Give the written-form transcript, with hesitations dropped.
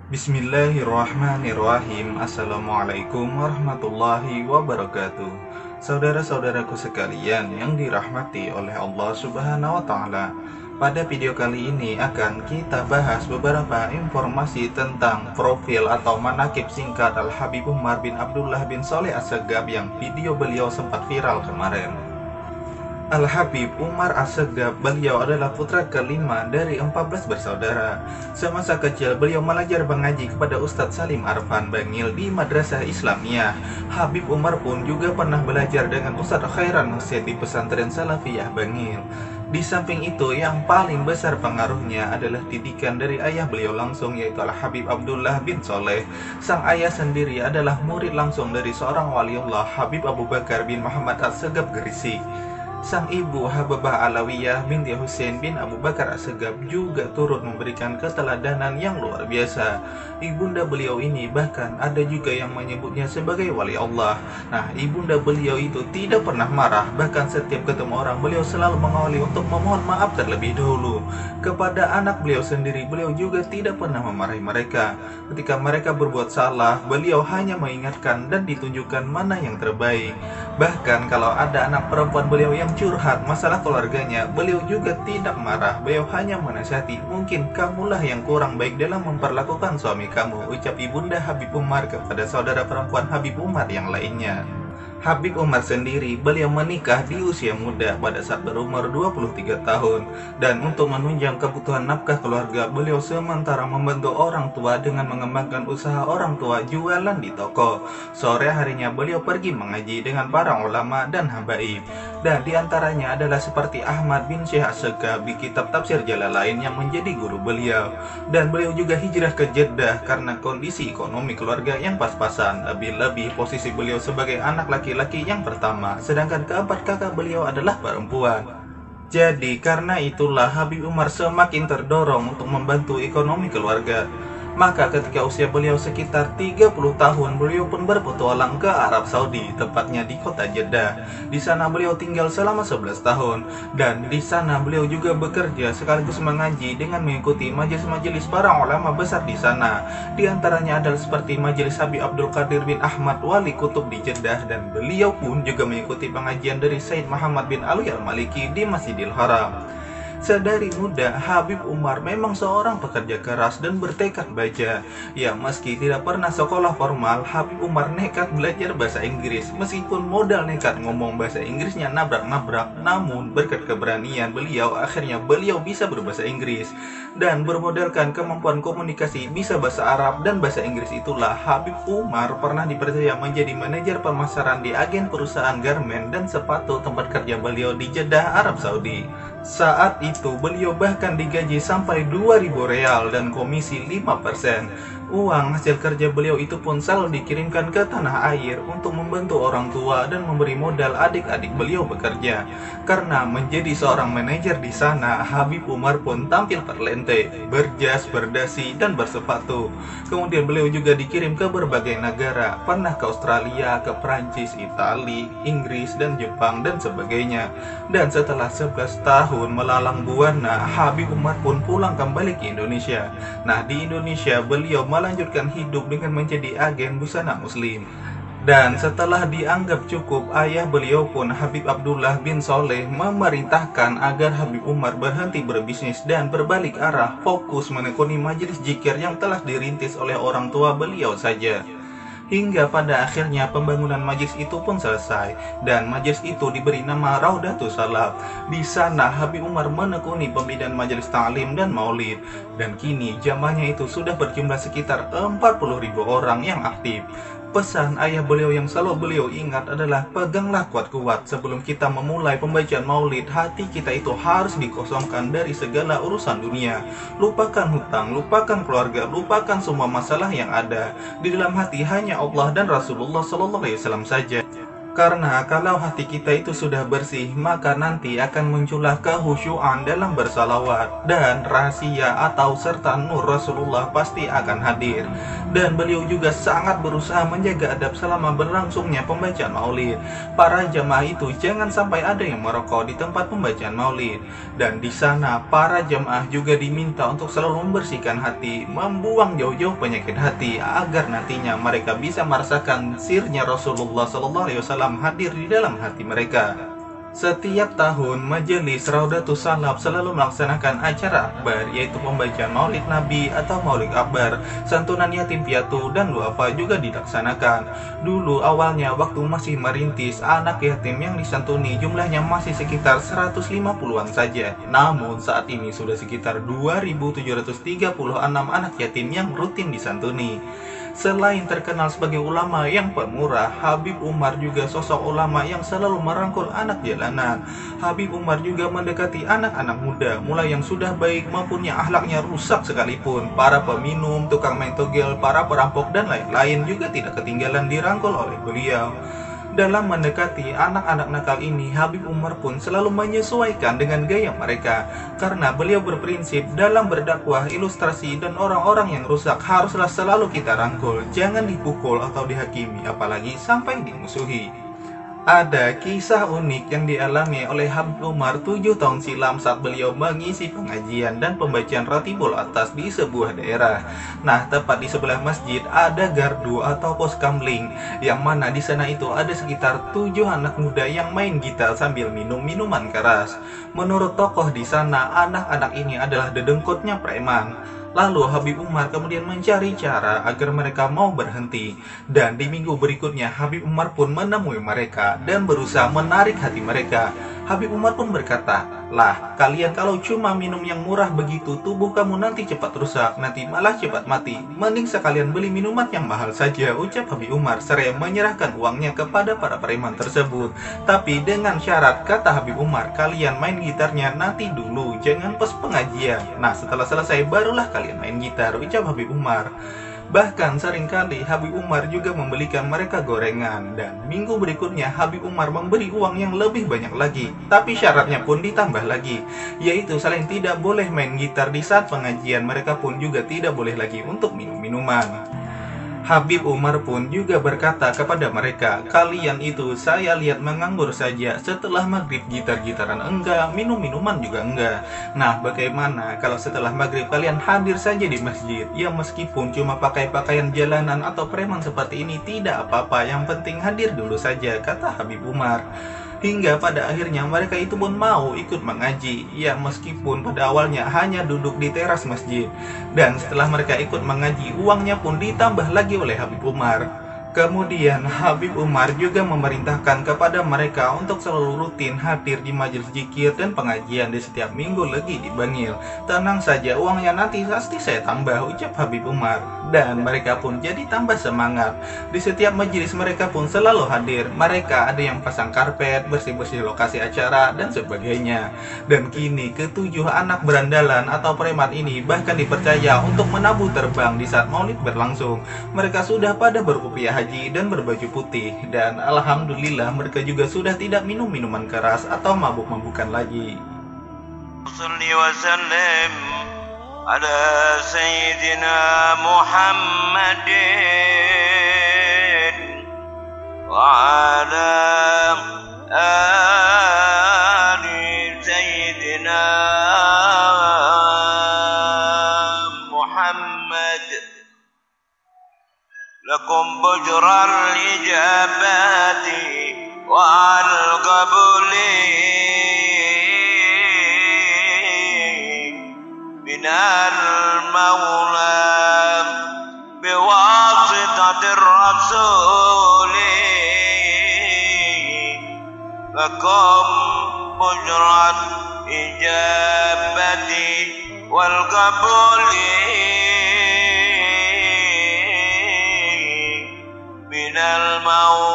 Bismillahirrahmanirrahim. Assalamualaikum warahmatullahi wabarakatuh. Saudara-saudaraku sekalian yang dirahmati oleh Allah Subhanahu wa Ta'ala, pada video kali ini akan kita bahas beberapa informasi tentang profil atau manakib singkat Al-Habib Umar bin Abdullah bin Shaleh As-Segaf yang video beliau sempat viral kemarin. Al-Habib Umar As-Segaf, beliau adalah putra kelima dari 14 bersaudara. Semasa kecil beliau belajar mengaji kepada Ustadz Salim Arfan Bangil di Madrasah Islamiyah. Habib Umar pun juga pernah belajar dengan Ustadz Khairan Husain di pesantren Salafiyah Bangil. Di samping itu, yang paling besar pengaruhnya adalah didikan dari ayah beliau langsung, yaitu Al-Habib Abdullah bin Shaleh. Sang ayah sendiri adalah murid langsung dari seorang waliullah, Habib Abu Bakar bin Muhammad As-Segaf Gresik. Sang ibu Habibah Alawiyah binti Husain bin Abu Bakar As-Segaf juga turut memberikan keteladanan yang luar biasa. Ibunda beliau ini bahkan ada juga yang menyebutnya sebagai wali Allah. Nah, ibunda beliau itu tidak pernah marah, bahkan setiap ketemu orang beliau selalu mengawali untuk memohon maaf terlebih dahulu. Kepada anak beliau sendiri, beliau juga tidak pernah memarahi mereka. Ketika mereka berbuat salah, beliau hanya mengingatkan dan ditunjukkan mana yang terbaik. Bahkan kalau ada anak perempuan beliau yang curhat masalah keluarganya, beliau juga tidak marah. Beliau hanya menasihati, mungkin kamulah yang kurang baik dalam memperlakukan suami kamu, ucap ibunda Habib Umar kepada saudara perempuan Habib Umar yang lainnya. Habib Umar sendiri, beliau menikah di usia muda pada saat berumur 23 tahun. Dan untuk menunjang kebutuhan nafkah keluarga, beliau sementara membantu orang tua dengan mengembangkan usaha orang tua jualan di toko. Sore harinya beliau pergi mengaji dengan para ulama dan habaib. Dan diantaranya adalah seperti Ahmad bin Syekh As-Segaf di kitab Tafsir Jalalain yang menjadi guru beliau. Dan beliau juga hijrah ke Jeddah karena kondisi ekonomi keluarga yang pas-pasan. Lebih-lebih posisi beliau sebagai anak laki-laki yang pertama, sedangkan keempat kakak beliau adalah perempuan. Jadi karena itulah Habib Umar semakin terdorong untuk membantu ekonomi keluarga. Maka ketika usia beliau sekitar 30 tahun, beliau pun berpetualang ke Arab Saudi, tepatnya di kota Jeddah. Di sana beliau tinggal selama 11 tahun, dan di sana beliau juga bekerja sekaligus mengaji dengan mengikuti majelis-majelis para ulama besar di sana. Di antaranya adalah seperti majelis Habib Abdul Qadir bin Ahmad Wali Kutub di Jeddah, dan beliau pun juga mengikuti pengajian dari Said Muhammad bin Ali Al-Maliki di Masjidil Haram. Sedari muda, Habib Umar memang seorang pekerja keras dan bertekad baja. Ya, meski tidak pernah sekolah formal, Habib Umar nekat belajar bahasa Inggris. Meskipun modal nekat ngomong bahasa Inggrisnya nabrak-nabrak, namun berkat keberanian beliau, akhirnya beliau bisa berbahasa Inggris. Dan bermodalkan kemampuan komunikasi bisa bahasa Arab dan bahasa Inggris itulah, Habib Umar pernah dipercaya menjadi manajer pemasaran di agen perusahaan garmen dan sepatu tempat kerja beliau di Jeddah, Arab Saudi. Saat itu beliau bahkan digaji sampai 2.000 real dan komisi 5%. Uang hasil kerja beliau itu pun selalu dikirimkan ke tanah air untuk membantu orang tua dan memberi modal adik-adik beliau bekerja. Karena menjadi seorang manajer di sana, Habib Umar pun tampil perlente, berjas, berdasi, dan bersepatu. Kemudian beliau juga dikirim ke berbagai negara, pernah ke Australia, ke Prancis, Italia, Inggris, dan Jepang, dan sebagainya. Dan setelah 11 tahun melalang buana, Habib Umar pun pulang kembali ke Indonesia. Nah, di Indonesia beliau melanjutkan hidup dengan menjadi agen busana muslim. Dan setelah dianggap cukup, ayah beliau pun Habib Abdullah bin Shaleh memerintahkan agar Habib Umar berhenti berbisnis dan berbalik arah, fokus menekuni majelis zikir yang telah dirintis oleh orang tua beliau saja. Hingga pada akhirnya pembangunan majelis itu pun selesai, dan majelis itu diberi nama Raudatus Salaf. Di sana Habib Umar menekuni pembinaan majelis ta'lim dan maulid, dan kini jamaahnya itu sudah berjumlah sekitar 40.000 orang yang aktif. Pesan ayah beliau yang selalu beliau ingat adalah, peganglah kuat-kuat sebelum kita memulai pembacaan maulid. Hati kita itu harus dikosongkan dari segala urusan dunia. Lupakan hutang, lupakan keluarga, lupakan semua masalah yang ada. Di dalam hati hanya Allah dan Rasulullah SAW saja. Karena kalau hati kita itu sudah bersih, maka nanti akan muncullah kehusyuan dalam bersalawat, dan rahasia atau serta nur Rasulullah pasti akan hadir. Dan beliau juga sangat berusaha menjaga adab selama berlangsungnya pembacaan maulid. Para jamaah itu jangan sampai ada yang merokok di tempat pembacaan maulid. Dan di sana para jamaah juga diminta untuk selalu membersihkan hati, membuang jauh-jauh penyakit hati, agar nantinya mereka bisa merasakan sirnya Rasulullah SAW hadir di dalam hati mereka. Setiap tahun Majelis Raudatus Salaf selalu melaksanakan acara akbar, yaitu pembacaan maulid Nabi atau maulid akbar, santunan yatim piatu dan duafa juga dilaksanakan. Dulu awalnya waktu masih merintis, anak yatim yang disantuni jumlahnya masih sekitar 150-an saja. Namun saat ini sudah sekitar 2.736 anak yatim yang rutin disantuni. Selain terkenal sebagai ulama yang pemurah, Habib Umar juga sosok ulama yang selalu merangkul anak jalanan. Habib Umar juga mendekati anak-anak muda, mulai yang sudah baik maupun yang akhlaknya rusak sekalipun. Para peminum, tukang main togel, para perampok dan lain-lain juga tidak ketinggalan dirangkul oleh beliau. Dalam mendekati anak-anak nakal ini, Habib Umar pun selalu menyesuaikan dengan gaya mereka. Karena beliau berprinsip dalam berdakwah, ilustrasi, dan orang-orang yang rusak haruslah selalu kita rangkul. Jangan dipukul atau dihakimi, apalagi sampai dimusuhi. Ada kisah unik yang dialami oleh Habib Umar 7 tahun silam saat beliau mengisi pengajian dan pembacaan Ratibul Atas di sebuah daerah. Nah, tepat di sebelah masjid ada gardu atau pos kamling, yang mana di sana itu ada sekitar 7 anak muda yang main gitar sambil minum minuman keras. Menurut tokoh di sana, anak-anak ini adalah dedengkotnya preman. Lalu Habib Umar kemudian mencari cara agar mereka mau berhenti. Dan di minggu berikutnya Habib Umar pun menemui mereka dan berusaha menarik hati mereka. Habib Umar pun berkata, "Lah, kalian kalau cuma minum yang murah begitu, tubuh kamu nanti cepat rusak, nanti malah cepat mati. Mending sekalian beli minuman yang mahal saja," ucap Habib Umar seraya menyerahkan uangnya kepada para preman tersebut. Tapi dengan syarat, kata Habib Umar, "Kalian main gitarnya nanti dulu, jangan pas pengajian. Nah, setelah selesai barulah kalian main gitar," ucap Habib Umar. Bahkan seringkali Habib Umar juga membelikan mereka gorengan. Dan minggu berikutnya Habib Umar memberi uang yang lebih banyak lagi. Tapi syaratnya pun ditambah lagi, yaitu selain tidak boleh main gitar di saat pengajian, mereka pun juga tidak boleh lagi untuk minum minuman. Habib Umar pun juga berkata kepada mereka, "Kalian itu saya lihat menganggur saja, setelah maghrib gitar-gitaran enggak, minum-minuman juga enggak. Nah, bagaimana kalau setelah maghrib kalian hadir saja di masjid? Ya meskipun cuma pakai pakaian jalanan atau preman seperti ini tidak apa-apa, yang penting hadir dulu saja," kata Habib Umar. Hingga pada akhirnya mereka itu pun mau ikut mengaji. Ya meskipun pada awalnya hanya duduk di teras masjid. Dan setelah mereka ikut mengaji, uangnya pun ditambah lagi oleh Habib Umar. Kemudian Habib Umar juga memerintahkan kepada mereka untuk selalu rutin hadir di majelis zikir dan pengajian di setiap minggu lagi di Bangil. "Tenang saja, uangnya nanti pasti saya tambah," ucap Habib Umar. Dan mereka pun jadi tambah semangat. Di setiap majelis mereka pun selalu hadir. Mereka ada yang pasang karpet, bersih-bersih lokasi acara, dan sebagainya. Dan kini ketujuh anak berandalan atau preman ini bahkan dipercaya untuk menabuh terbang di saat maulid berlangsung. Mereka sudah pada berkopiah haji dan berbaju putih, dan alhamdulillah mereka juga sudah tidak minum minuman keras atau mabuk-mabukan lagi. Salli wa sallim ala sayyidina Muhammadin wa ala ali sayyidina Muhammad. Lakum bujral ijabati wa al-qabuli minal mawla biwasitatir rasuli. Lakum bujral ijabati wal qabuli minal maut